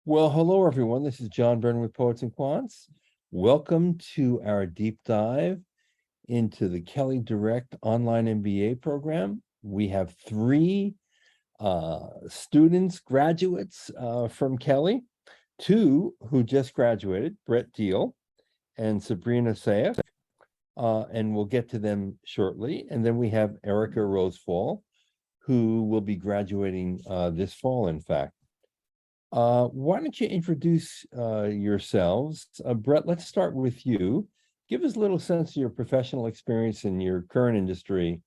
Well, hello, everyone. This is John Byrne with Poets and Quants. Welcome to our deep dive into the Kelley Direct online MBA program. We have three students, graduates from Kelley, two who just graduated, Brett Deal and Sabrina Sayef, and we'll get to them shortly. And then we have Erica Rosefall, who will be graduating this fall, in fact. Why don't you introduce yourselves? Brett, let's start with you. Give us a little sense of your professional experience in your current industry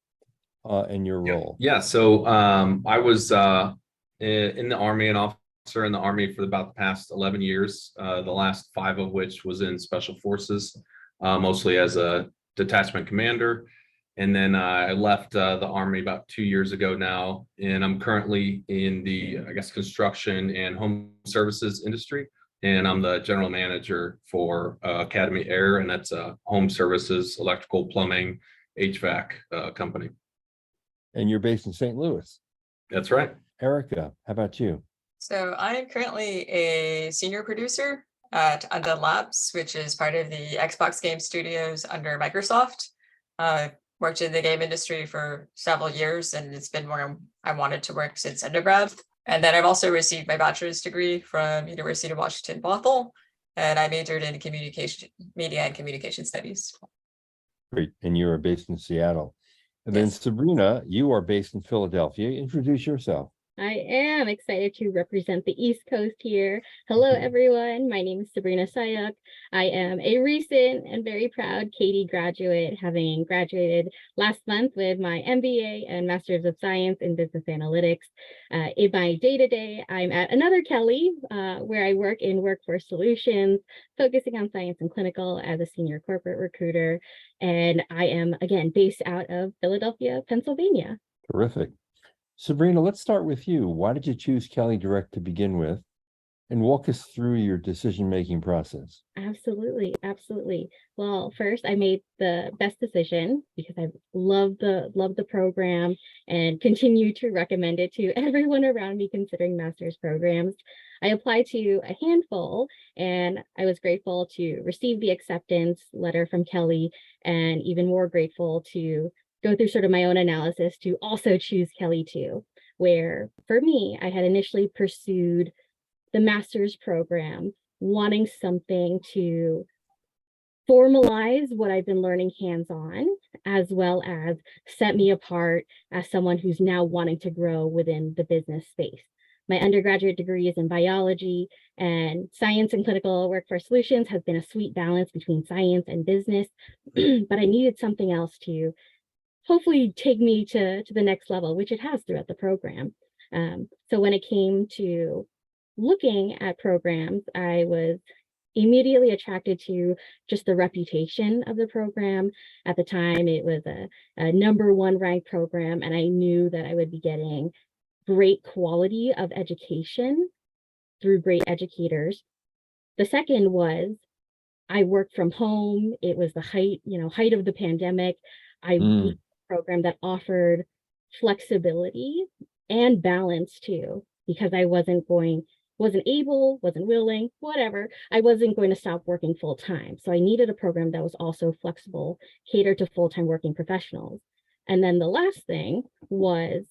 and your role. Yeah. So I was in the Army, an officer in the Army for about the past 11 years, the last 5 of which was in Special Forces, mostly as a detachment commander. And then I left the Army about 2 years ago now, and I'm currently in the, construction and home services industry. And I'm the general manager for Academy Air, and that's a home services, electrical, plumbing, HVAC company. And you're based in St. Louis. That's right. Erica, how about you? So I'm currently a senior producer at Undead Labs, which is part of the Xbox game studios under Microsoft. Worked in the game industry for several years, and it's been where I wanted to work since undergrad. And then I've also received my bachelor's degree from University of Washington, Bothell, and I majored in media and communication studies. Great. And you are based in Seattle. And then Yes. Sabrina, you are based in Philadelphia. Introduce yourself. I am excited to represent the East Coast here. Hello, everyone. My name is Sabrina Sayuk. I am a recent and very proud Katie graduate, having graduated last month with my MBA and Master's of Science in Business Analytics. In my day-to-day, I'm at another Kelley, where I work in workforce solutions, focusing on science and clinical as a senior corporate recruiter. And I am, again, based out of Philadelphia, Pennsylvania. Terrific. Sabrina, let's start with you. Why did you choose Kelley Direct to begin with? And walk us through your decision-making process. Absolutely. Well, first, I made the best decision because I love the program and continue to recommend it to everyone around me considering master's programs. I applied to a handful, and I was grateful to receive the acceptance letter from Kelley, and even more grateful to go through sort of my own analysis to also choose Kelley too, where for me, I had initially pursued the master's program, wanting something to formalize what I've been learning hands-on, as well as set me apart as someone who's now wanting to grow within the business space. My undergraduate degree is in biology, and science and clinical workforce solutions has been a sweet balance between science and business, but I needed something else to hopefully take me to the next level, which it has throughout the program. So when it came to looking at programs, I was immediately attracted to just the reputation of the program. At the time, it was a #1 ranked program, and I knew that I would be getting great quality of education through great educators. The second was I worked from home. It was the height of the pandemic. I needed a program that offered flexibility and balance too, because I wasn't willing, whatever. I wasn't going to stop working full time. So I needed a program that was also flexible, catered to full-time working professionals. And then the last thing was,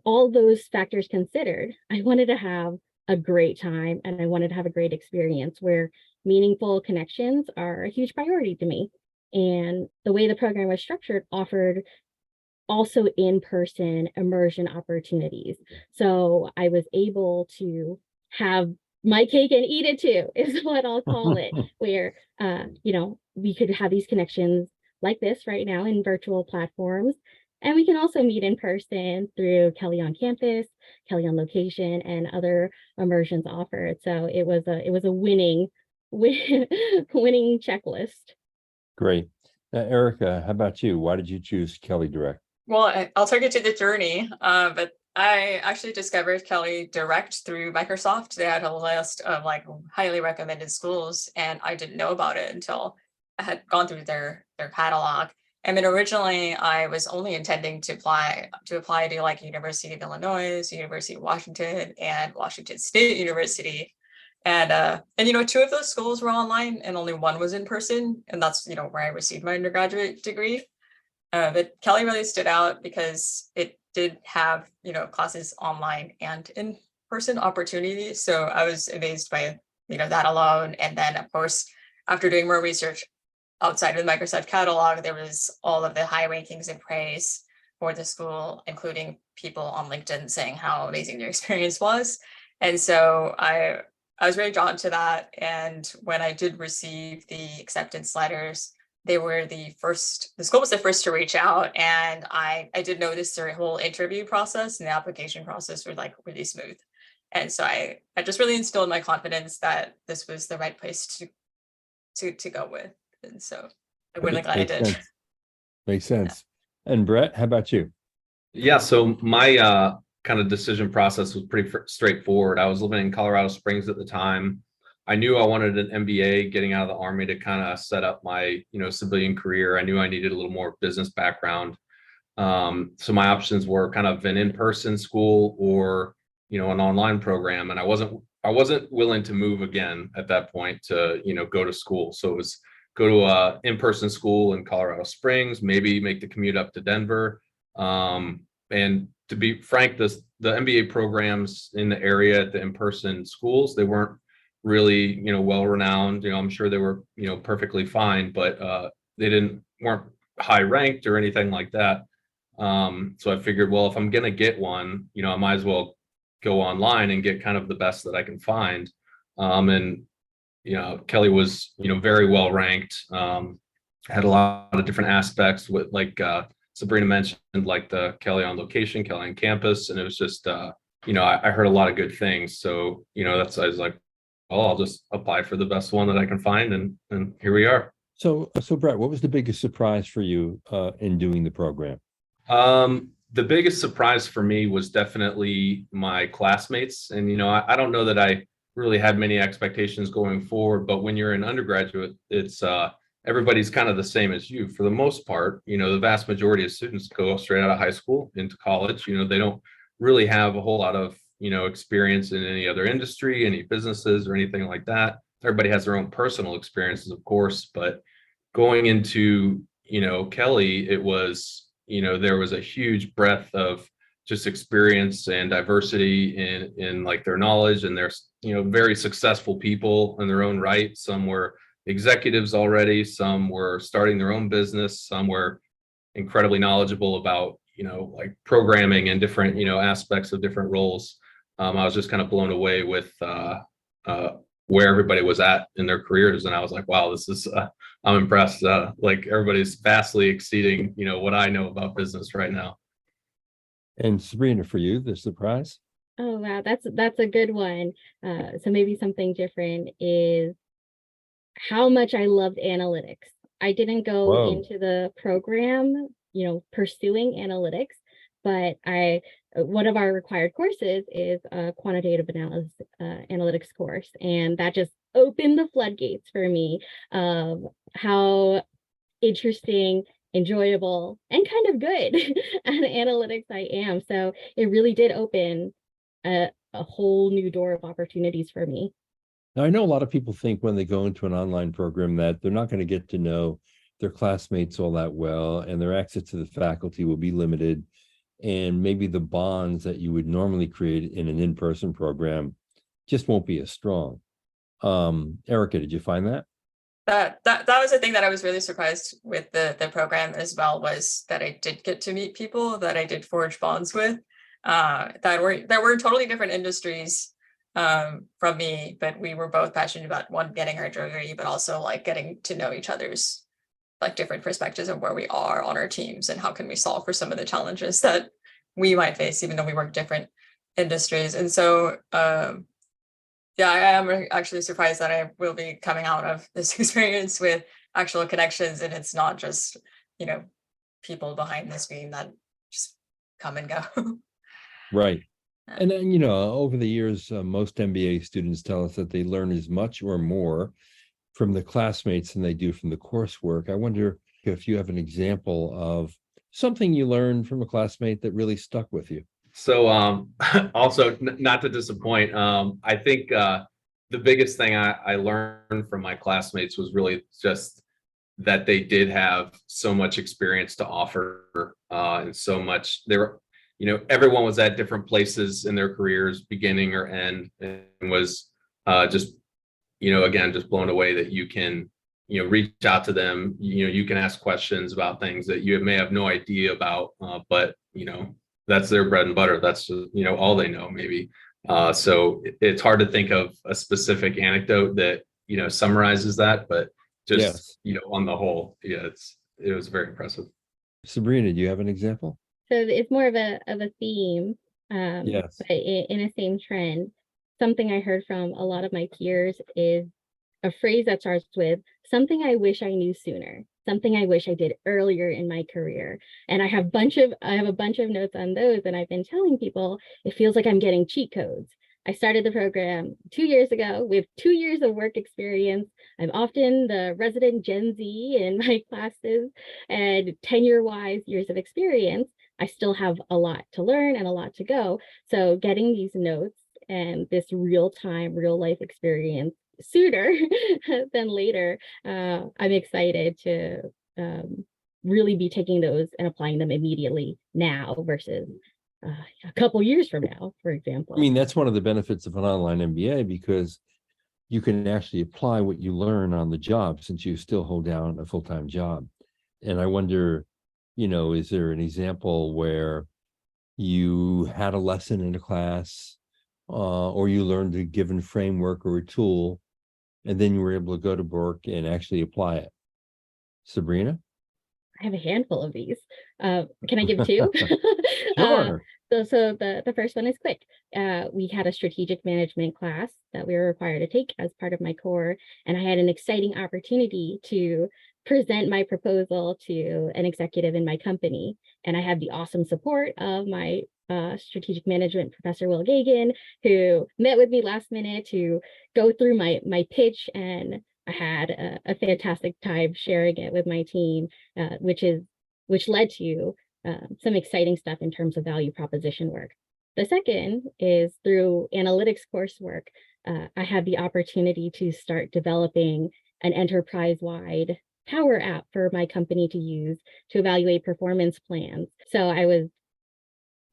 all those factors considered, I wanted to have a great time, and I wanted to have a great experience where meaningful connections are a huge priority to me. And the way the program was structured offered also in-person immersion opportunities. So I was able to have my cake and eat it too, is what I'll call it, where, we could have these connections like this right now in virtual platforms. And we can also meet in person through Kelley on Campus, Kelley on Location, and other immersions offered. So it was a winning checklist. Great. Erica, how about you? Why did you choose Kelley Direct? Well, I'll take you to the journey, but I actually discovered Kelley Direct through Microsoft. They had a list of highly recommended schools, and I didn't know about it until I had gone through their catalog. I mean, originally I was only intending to apply to University of Illinois, University of Washington, and Washington State University. And you know, two of those schools were online and only one was in person, and that's, you know, where I received my undergraduate degree. But Kelley really stood out because it did have, you know, classes online and in person opportunities. So I was amazed by, you know, that alone. And then of course, after doing more research outside of the Microsoft catalog, there was all of the high rankings and praise for the school, including people on LinkedIn saying how amazing their experience was. And so I was very drawn to that. And when I did receive the acceptance letters, they were the school was the first to reach out. And I did notice their whole interview process and the application process were like really smooth. And so I just really instilled my confidence that this was the right place to go with. And so I'm really glad I Makes did. sense. Makes sense. And Brett, how about you? Yeah, so my kind of decision process was pretty straightforward. I was living in Colorado Springs at the time. I knew I wanted an MBA getting out of the Army to kind of set up my, you know, civilian career. I knew I needed a little more business background. So my options were kind of an in-person school or, you know, an online program. And I wasn't willing to move again at that point to, you know, go to school. So it was go to a in-person school in Colorado Springs, maybe make the commute up to Denver. And to be frank, the MBA programs in the area at the in-person schools, they weren't really, you know, well-renowned. You know, I'm sure they were, you know, perfectly fine, but they weren't high ranked or anything like that. So I figured, well, if I'm gonna get one, you know, I might as well go online and get kind of the best that I can find. And you know, Kelley was, you know, very well ranked. Had a lot of different aspects with like Sabrina mentioned, like the Kelley on location, Kelley on campus, and it was just you know, I heard a lot of good things. So, you know, I was like, oh, I'll just apply for the best one that I can find, and here we are. So Brett, what was the biggest surprise for you in doing the program? The biggest surprise for me was definitely my classmates. And, you know, I don't know that I really had many expectations going forward, but when you're an undergraduate, it's everybody's kind of the same as you for the most part. You know, the vast majority of students go straight out of high school into college. You know, they don't really have a whole lot of, you know, experience in any other industry, any businesses or anything like that. Everybody has their own personal experiences, of course, but going into, you know, Kelley, it was, you know, there was a huge breadth of just experience and diversity in like their knowledge, and there's, you know, very successful people in their own right. Some were executives already, some were starting their own business, some were incredibly knowledgeable about, you know, like programming and different, you know, aspects of different roles. I was just kind of blown away with where everybody was at in their careers, and I was like, wow, this is I'm impressed. Like everybody's vastly exceeding, you know, what I know about business right now. And Sabrina, for you, the surprise? Oh wow, that's a good one. So maybe something different is how much I loved analytics. I didn't go into the program, you know, pursuing analytics, but one of our required courses is a quantitative analytics course, and that just opened the floodgates for me of how interesting, enjoyable, and kind of good at analytics I am. So it really did open a whole new door of opportunities for me. Now, I know a lot of people think when they go into an online program that they're not going to get to know their classmates all that well, and their access to the faculty will be limited, and maybe the bonds that you would normally create in an in-person program just won't be as strong. Erica, did you find that? That was the thing that I was really surprised with the program as well, was that I did get to meet people that I did forge bonds with that were in totally different industries from me, but we were both passionate about, one, getting our degree, but also like getting to know each other's like different perspectives of where we are on our teams and how can we solve for some of the challenges that we might face, even though we work different industries. And so yeah, I am actually surprised that I will be coming out of this experience with actual connections, and it's not just, you know, people behind the screen that just come and go. Right. And then, you know, over the years, most MBA students tell us that they learn as much or more from the classmates than they do from the coursework. I wonder if you have an example of something you learned from a classmate that really stuck with you. So also, not to disappoint, I think the biggest thing I learned from my classmates was really just that they did have so much experience to offer, and so much. They were, everyone was at different places in their careers, beginning or end, and was just, again, just blown away that you can, reach out to them. You can ask questions about things that you may have no idea about, but that's their bread and butter. That's just, all they know, maybe. So it's hard to think of a specific anecdote that summarizes that, but just Yes. on the whole, yeah, it was very impressive. Sabrina, do you have an example? So it's more of a theme, Yes. but in a same trend. Something I heard from a lot of my peers is a phrase that starts with something I wish I knew sooner, something I wish I did earlier in my career. And I have a bunch of notes on those, and I've been telling people it feels like I'm getting cheat codes. I started the program 2 years ago with 2 years of work experience. I'm often the resident Gen Z in my classes, and tenure-wise, years of experience. I still have a lot to learn and a lot to go. So getting these notes and this real-time, real-life experience sooner than later, I'm excited to really be taking those and applying them immediately now versus a couple years from now, for example. I mean, that's one of the benefits of an online MBA, because you can actually apply what you learn on the job since you still hold down a full-time job. And I wonder, is there an example where you had a lesson in a class, or you learned a given framework or a tool, and then you were able to go to work and actually apply it? Sabrina? I have a handful of these. Can I give two? Sure. So the first one is quick. We had a strategic management class that we were required to take as part of my core, and I had an exciting opportunity to present my proposal to an executive in my company. And I had the awesome support of my strategic management professor, Will Gagan, who met with me last minute to go through my pitch, and I had a fantastic time sharing it with my team, which led to some exciting stuff in terms of value proposition work. The second is through analytics coursework. I had the opportunity to start developing an enterprise-wide Power App for my company to use to evaluate performance plans. So I was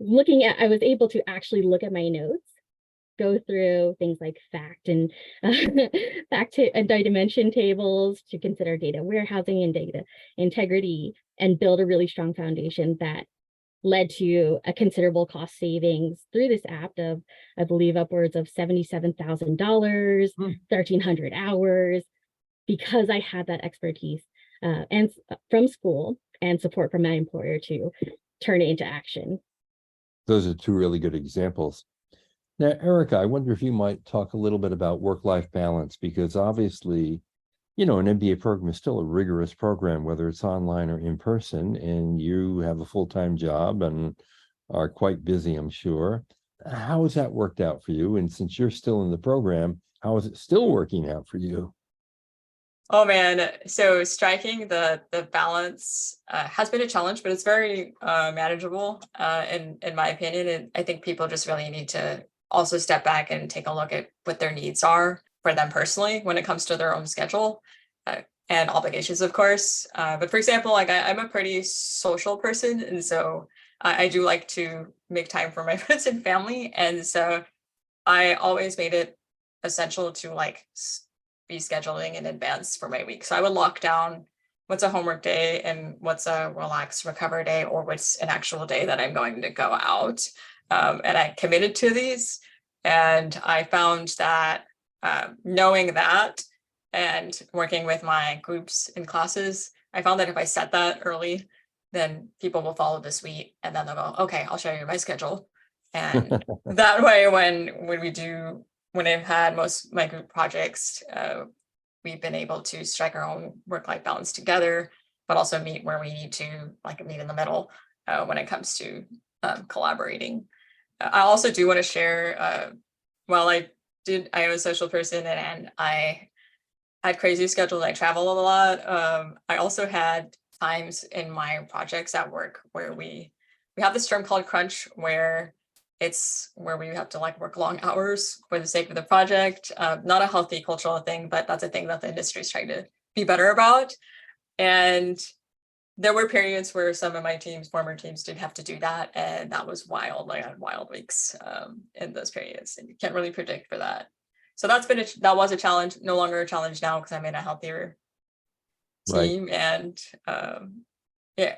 able to actually look at my notes, go through things like fact and dimension tables to consider data warehousing and data integrity, and build a really strong foundation that led to a considerable cost savings through this app of, I believe, upwards of $77,000, 1,300 hours, because I had that expertise and from school and support from my employer to turn it into action. Those are two really good examples. Now, Erica, I wonder if you might talk a little bit about work-life balance, because obviously, an MBA program is still a rigorous program, whether it's online or in person, and you have a full-time job and are quite busy, I'm sure. How has that worked out for you? And since you're still in the program, how is it still working out for you? Oh man, so striking the balance has been a challenge, but it's very manageable in my opinion. And I think people just really need to also step back and take a look at what their needs are for them personally when it comes to their own schedule and obligations, of course. But for example, like I'm a pretty social person, and so I do like to make time for my friends and family, and so I always made it essential to like be scheduling in advance for my week. So I would lock down what's a homework day and what's a relax recover day, or what's an actual day that I'm going to go out. And I committed to these, and I found that knowing that and working with my groups in classes, I found that if I set that early, then people will follow the suite, and then they'll go, okay, I'll show you my schedule. And that way, when I've had most of my group projects, we've been able to strike our own work-life balance together, but also meet where we need to, like meet in the middle when it comes to collaborating. I also do want to share, while I am a social person and I had crazy schedules, I travel a lot. I also had times in my projects at work where we have this term called crunch, where it's where we have to like work long hours for the sake of the project. Not a healthy cultural thing, but that's a thing that the industry is trying to be better about. And there were periods where some of my former teams, did have to do that, and that was wild. Like I had wild weeks in those periods, and you can't really predict for that. So that was a challenge. No longer a challenge now because I'm in a healthier team, and yeah,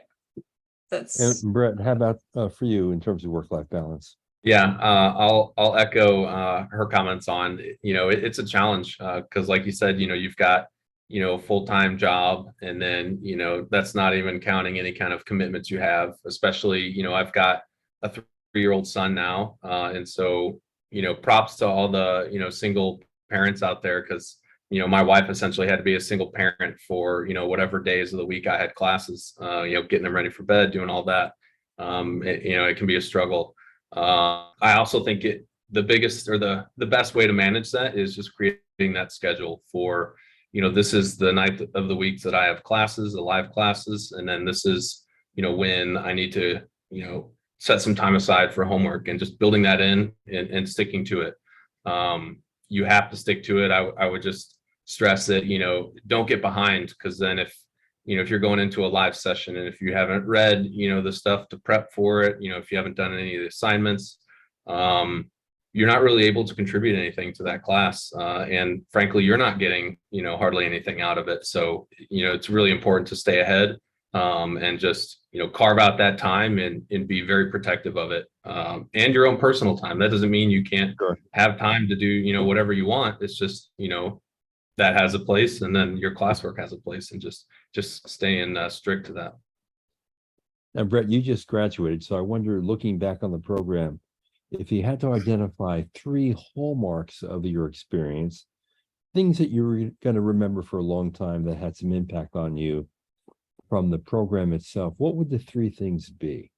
that's. And Brett, how about for you in terms of work-life balance? Yeah, I'll echo her comments on, it's a challenge because like you said, you've got, a full-time job, and then, that's not even counting any kind of commitments you have, especially, I've got a 3-year-old son now. And so, props to all the, single parents out there, because, my wife essentially had to be a single parent for, whatever days of the week I had classes, getting them ready for bed, doing all that. It can be a struggle. I also think the biggest or the best way to manage that is just creating that schedule for, this is the night of the weeks that I have classes, the live classes, and then this is, when I need to, set some time aside for homework, and just building that in and sticking to it. You have to stick to it. I would just stress that, don't get behind, because then if you're going into a live session and if you haven't read, the stuff to prep for it, if you haven't done any of the assignments, you're not really able to contribute anything to that class. And frankly, you're not getting, hardly anything out of it. So, it's really important to stay ahead and just, carve out that time and be very protective of it, and your own personal time. That doesn't mean you can't have time to do, whatever you want. It's just, that has a place, and then your classwork has a place, and just staying strict to that. Now, Brett, you just graduated, so I wonder, looking back on the program, if you had to identify 3 hallmarks of your experience, things that you're going to remember for a long time that had some impact on you from the program itself, what would the 3 things be?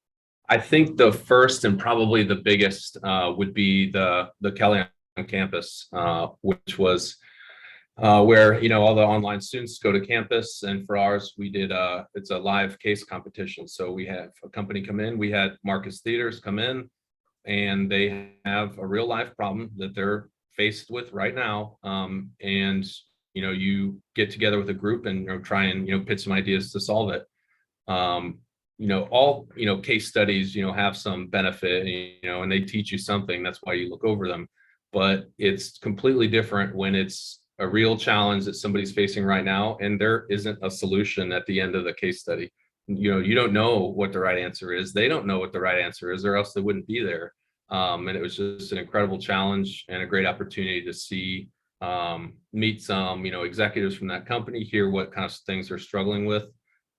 I think the first and probably the biggest would be the Kelley on campus, which was where, all the online students go to campus. And for ours, we did it's a live case competition. So we have a company come in, we had Marcus Theaters come in, and they have a real life problem that they're faced with right now. And, you get together with a group and try and, pitch some ideas to solve it. All, case studies, have some benefit, and they teach you something. That's why you look over them. But it's completely different when it's a real challenge that somebody's facing right now, and there isn't a solution at the end of the case study. You don't know what the right answer is. They don't know what the right answer is, or else they wouldn't be there. And it was just an incredible challenge and a great opportunity to see, meet some, executives from that company, hear what kind of things they're struggling with,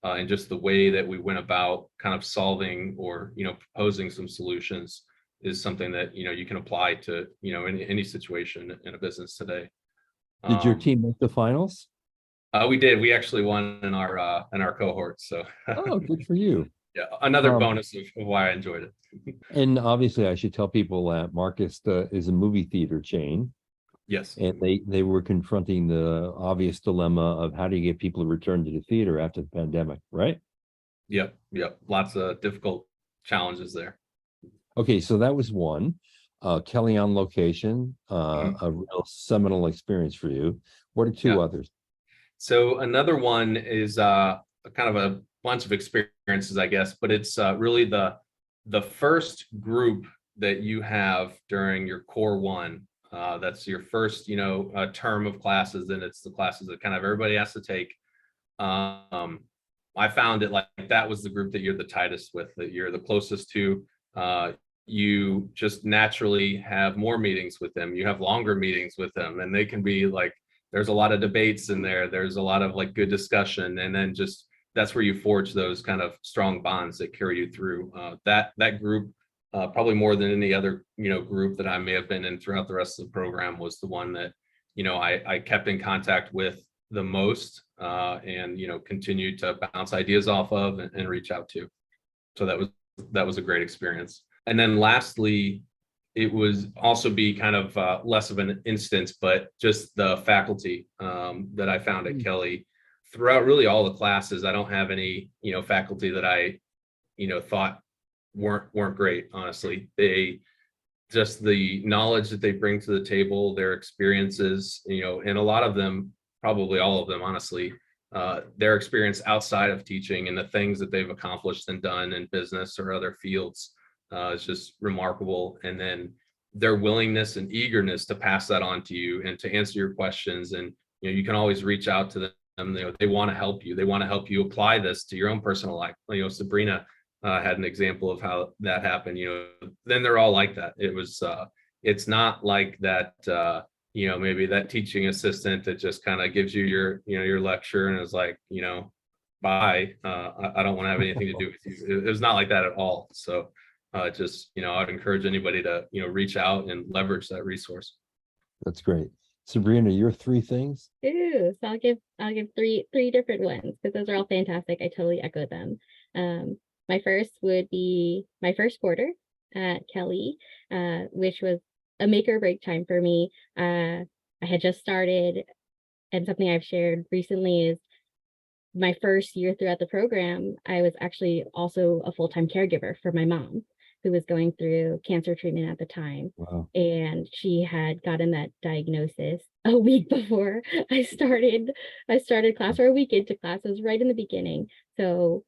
and just the way that we went about kind of solving or, proposing some solutions is something that, you can apply to, any situation in a business today. Did your team make the finals? We did. We actually won in our cohort. So Oh, good for you. yeah, another bonus of why I enjoyed it. And obviously, I should tell people that Marcus is a movie theater chain. Yes. And they were confronting the obvious dilemma of how do you get people to return to the theater after the pandemic, right? Yep. Lots of difficult challenges there. Okay, so that was one. Kelley on Location, a real seminal experience for you. What are 2 others? So another one is kind of a bunch of experiences, I guess, but it's really the first group that you have during your core 1. That's your first, term of classes, and it's the classes that kind of everybody has to take. I found it like that was the group that you're the tightest with, that you're the closest to. You just naturally have more meetings with them. You have longer meetings with them, and they can be like, there's a lot of debates in there. There's a lot of like good discussion. And then just, that's where you forge those kind of strong bonds that carry you through. That group, probably more than any other, group that I may have been in throughout the rest of the program, was the one that, I kept in contact with the most, and, continued to bounce ideas off of and reach out to. So that was a great experience. And then lastly, it was also be kind of less of an instance, but just the faculty that I found at Kelley throughout really all the classes. I don't have any, faculty that I, thought weren't great. Honestly, they just the knowledge that they bring to the table, their experiences, and a lot of them, probably all of them, honestly, their experience outside of teaching and the things that they've accomplished and done in business or other fields is just remarkable. And then their willingness and eagerness to pass that on to you and to answer your questions. And, you can always reach out to them. They want to help you. They want to help you apply this to your own personal life. Sabrina had an example of how that happened. Then they're all like that. It's not like that, maybe that teaching assistant that just kind of gives you your lecture and is like, bye. I don't want to have anything to do with you. It was not like that at all. So I'd encourage anybody to, reach out and leverage that resource. That's great. Sabrina, your 3 things? Ooh, so I'll give three different ones because those are all fantastic. I totally echo them. My first would be my first quarter at Kelley, which was a make or break time for me. I had just started, and something I've shared recently is my first year throughout the program, I was actually also a full-time caregiver for my mom, who was going through cancer treatment at the time. Wow. And she had gotten that diagnosis a week before I started class, or a week into class. It was right in the beginning. So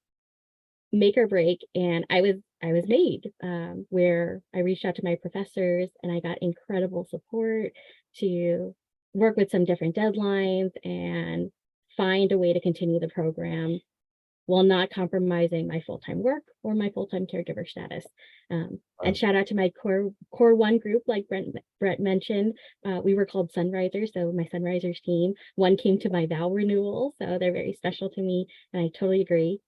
make or break. And I was made, where I reached out to my professors and I got incredible support to work with some different deadlines and find a way to continue the program while not compromising my full-time work or my full-time caregiver status. And shout out to my core 1 group, like Brett mentioned. We were called Sunrisers. So my Sunrisers team, 1 came to my vow renewal. So they're very special to me. And I totally agree.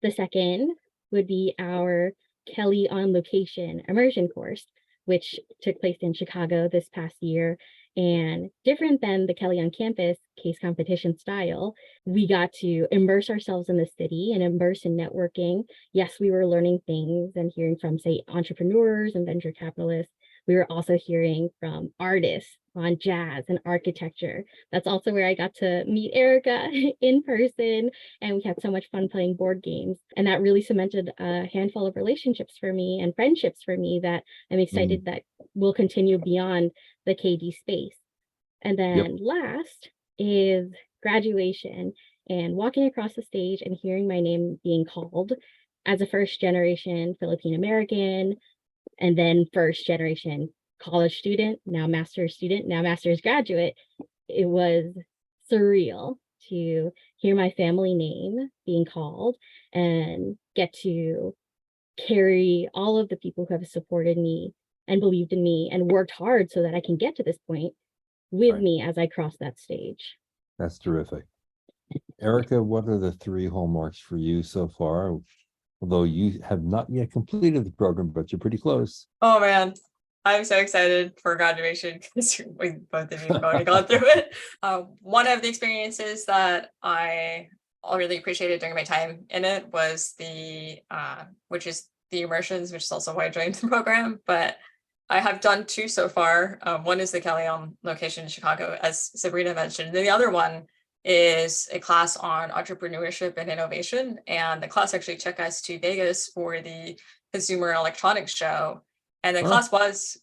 The second would be our Kelley on Location immersion course, which took place in Chicago this past year. And different than the Kelley on Campus case competition style, we got to immerse ourselves in the city and immerse in networking. Yes, we were learning things and hearing from, say, entrepreneurs and venture capitalists. We were also hearing from artists on jazz and architecture. That's also where I got to meet Erica in person, and we had so much fun playing board games. And that really cemented a handful of relationships for me and friendships for me that I'm excited that will continue beyond the KD space. And then last is graduation and walking across the stage and hearing my name being called as a first generation Filipino American, and then first generation college student, now master's student, now master's graduate. It was surreal to hear my family name being called and get to carry all of the people who have supported me and believed in me and worked hard so that I can get to this point with me as I cross that stage. That's terrific. Erica, what are the 3 hallmarks for you so far? Although you have not yet completed the program, but you're pretty close. Oh man, I'm so excited for graduation because we both of you have already gone through it. One of the experiences that I really appreciated during my time in it was which is the immersions, which is also why I joined the program. But I have done 2 so far. One is the Kelley on Location in Chicago, as Sabrina mentioned. And then the other one is a class on entrepreneurship and innovation. And the class actually took us to Vegas for the Consumer Electronics Show. And the class was,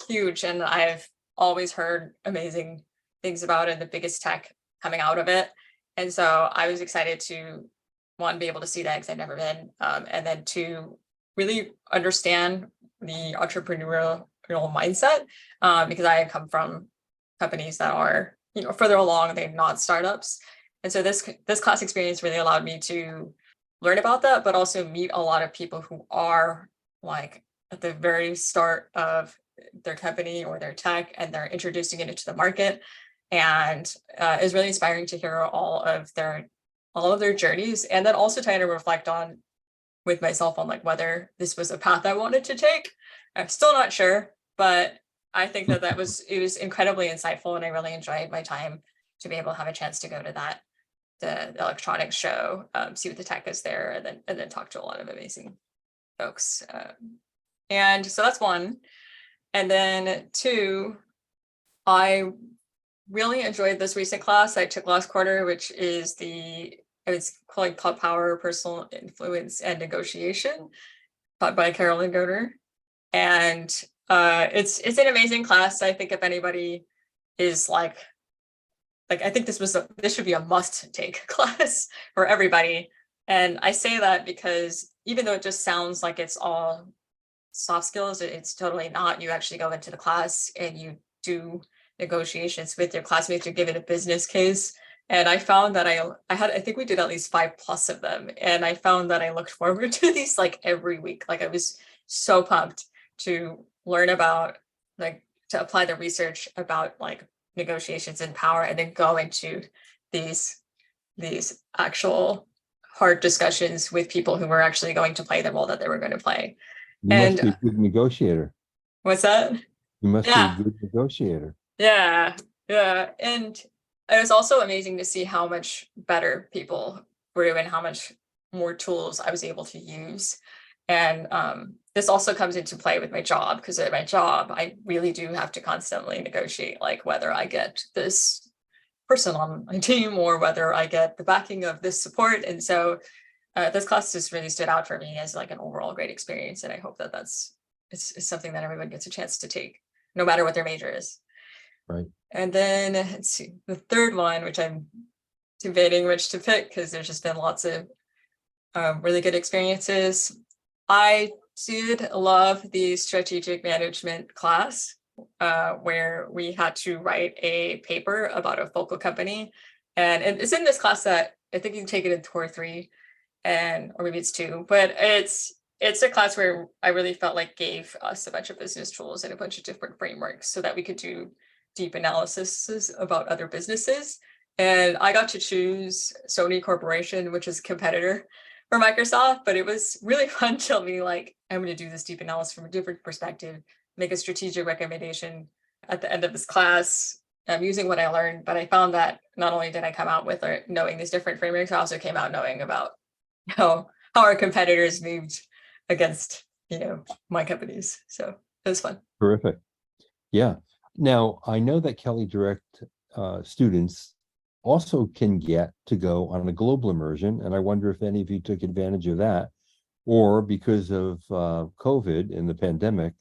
huge. And I've always heard amazing things about it, the biggest tech coming out of it. And so I was excited to, 1, be able to see that because I've never been, and then 2, really understand the entrepreneurial mindset, because I come from companies that are further along, they're not startups. And so this class experience really allowed me to learn about that, but also meet a lot of people who are like at the very start of their company or their tech, and they're introducing it into the market. And it's really inspiring to hear all of their journeys, and then also trying to reflect on with myself on like whether this was a path I wanted to take. I'm still not sure, but I think that it was incredibly insightful, and I really enjoyed my time to be able to have a chance to go to the electronics show, see what the tech is there, and then talk to a lot of amazing folks. And so that's 1. And then 2, I really enjoyed this recent class I took last quarter, which is it's called Power, Personal Influence, and Negotiation, taught by Carolyn Goder. And It's an amazing class. I think if anybody is like I think this should be a must-take class for everybody. And I say that because even though it just sounds like it's all soft skills, it's totally not. You actually go into the class and you do negotiations with your classmates. You're given a business case. And I found that I think we did at least 5+ of them. And I found that I looked forward to these like every week. Like I was so pumped to learn about, like, to apply the research about like negotiations and power, and then go into these actual hard discussions with people who were actually going to play the role that they were going to play. You must be a good negotiator. What's that? You must be a good negotiator. Yeah. And it was also amazing to see how much better people grew and how much more tools I was able to use. And this also comes into play with my job, because at my job, I really do have to constantly negotiate, like whether I get this person on my team or whether I get the backing of this support. And so this class just really stood out for me as like an overall great experience. And I hope that it's something that everyone gets a chance to take, no matter what their major is. Right. And then let's see, the third one, which I'm debating which to pick, because there's just been lots of really good experiences. I did love the strategic management class, where we had to write a paper about a focal company. And it's in this class that I think you can take it in core 3, or maybe it's 2, but it's a class where I really felt like gave us a bunch of business tools and a bunch of different frameworks so that we could do deep analysis about other businesses. And I got to choose Sony Corporation, which is a competitor for Microsoft, but it was really fun to me, like, I'm going to do this deep analysis from a different perspective, make a strategic recommendation at the end of this class, using what I learned. But I found that not only did I come out with knowing these different frameworks, I also came out knowing about how our competitors moved against, my companies. So it was fun. Terrific. Yeah. Now, I know that Kelley Direct students also can get to go on a global immersion, and I wonder if any of you took advantage of that, or because of COVID and the pandemic,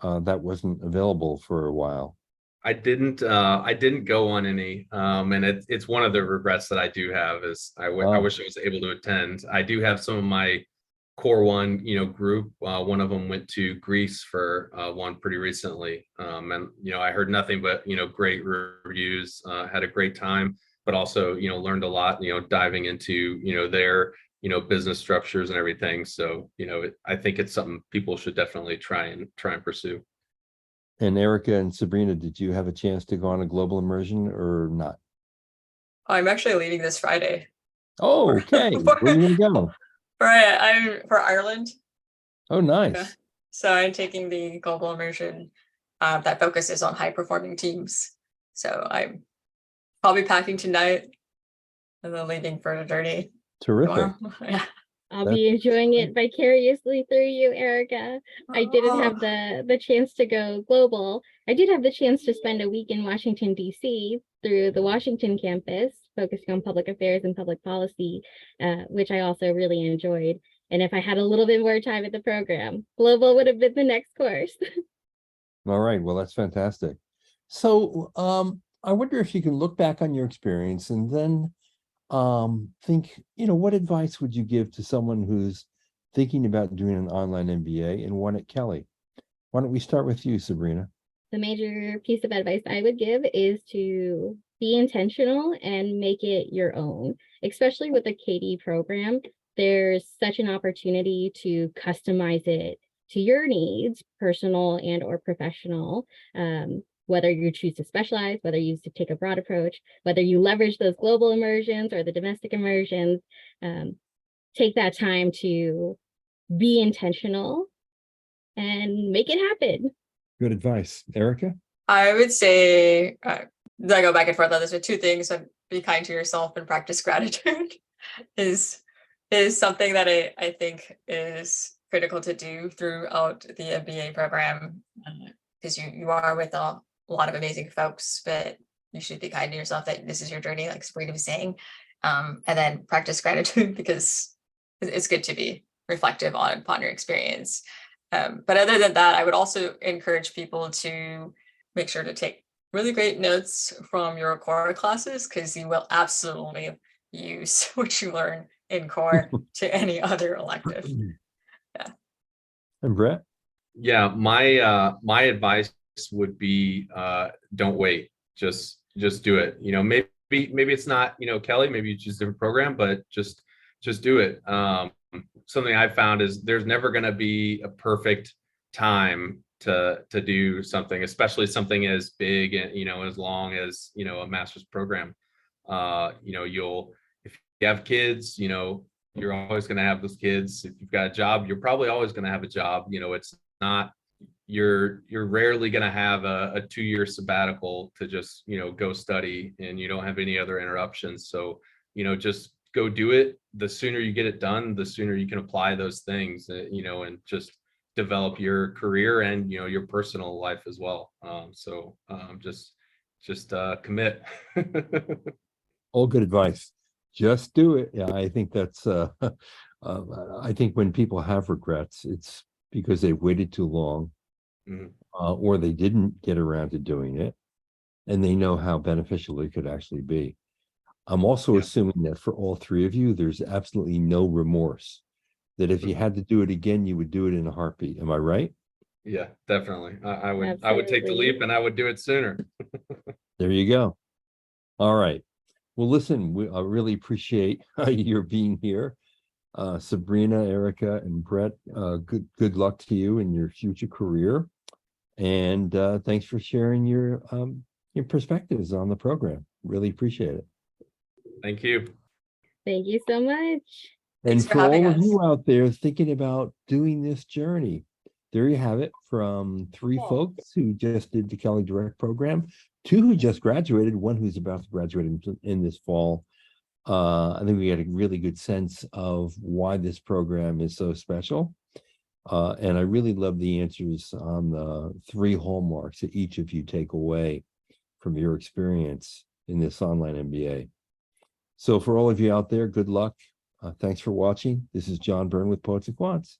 that wasn't available for a while. I didn't go on any, and it's one of the regrets that I do have is I wish I was able to attend. I do have some of my core 1 group. One of them went to Greece for one pretty recently, and I heard nothing but great reviews. Had a great time, but also learned a lot, diving into their business structures and everything. So I think it's something people should definitely try and pursue. And Erica and Sabrina, did you have a chance to go on a global immersion or not? I'm actually leaving this Friday. Oh, okay. Where are you gonna go? I'm for Ireland. Oh, nice. Yeah. So I'm taking the global immersion that focuses on high performing teams. So I'm probably packing tonight and then leaving for the journey. Terrific. Yeah. I'll be enjoying it vicariously through you, Erica. I didn't have the chance to go global. I did have the chance to spend a week in Washington, D.C. through the Washington campus, focusing on public affairs and public policy, which I also really enjoyed. And if I had a little bit more time at the program, global would have been the next course. All right. Well, that's fantastic. So I wonder if you can look back on your experience and then think, what advice would you give to someone who's thinking about doing an online MBA and one at Kelley? Why don't we start with you, Sabrina? The major piece of advice I would give is to be intentional and make it your own, especially with the KD program. There's such an opportunity to customize it to your needs, personal and or professional. Whether you choose to specialize, whether you take a broad approach, whether you leverage those global immersions or the domestic immersions, take that time to be intentional and make it happen. Good advice. Erica? I would say, I go back and forth on this, but 2 things: be kind to yourself and practice gratitude is something that I think is critical to do throughout the MBA program, because you are with a lot of amazing folks, but you should be kind to yourself that this is your journey, like Sabrina was saying, and then practice gratitude, because it's good to be reflective upon your experience. But other than that, I would also encourage people to make sure to take really great notes from your core classes, because you will absolutely use what you learn in core to any other elective. And Brett? Yeah, my advice would be don't wait. Just do it. You know, maybe it's not, you know, Kelly, maybe you choose a different program, but just do it. Something I've found is there's never going to be a perfect time to do something, especially something as big and, you know, as long as, you know, a master's program. You know, if you have kids, you know, you're always going to have those kids. If you've got a job, you're probably always going to have a job. You know, it's not, you're rarely going to have a 2-year sabbatical to just, you know, go study, and you don't have any other interruptions. So, you know, just go do it. The sooner you get it done, the sooner you can apply those things, you know, and just develop your career and, you know, your personal life as well. Just commit. All good advice. Just do it. Yeah, I think that's I think when people have regrets, it's because they waited too long, or they didn't get around to doing it, and they know how beneficial it could actually be. I'm also assuming that for all three of you, there's absolutely no remorse, that if you had to do it again, you would do it in a heartbeat. Am I right? Yeah, definitely. I would take the leap, and I would do it sooner. There you go. All right. Well, listen, I really appreciate your being here. Sabrina, Erica, and Brett, good luck to you in your future career. And thanks for sharing your perspectives on the program. Really appreciate it. Thank you. Thank you so much. And Thanks for for having all of us. you out there thinking about doing this journey, there you have it, from 3 folks who just did the Kelley Direct program, 2 who just graduated, 1 who's about to graduate in this fall. I think we had a really good sense of why this program is so special. And I really love the answers on the 3 hallmarks that each of you take away from your experience in this online MBA. So for all of you out there, good luck. Thanks for watching. This is John Byrne with Poets and Quants.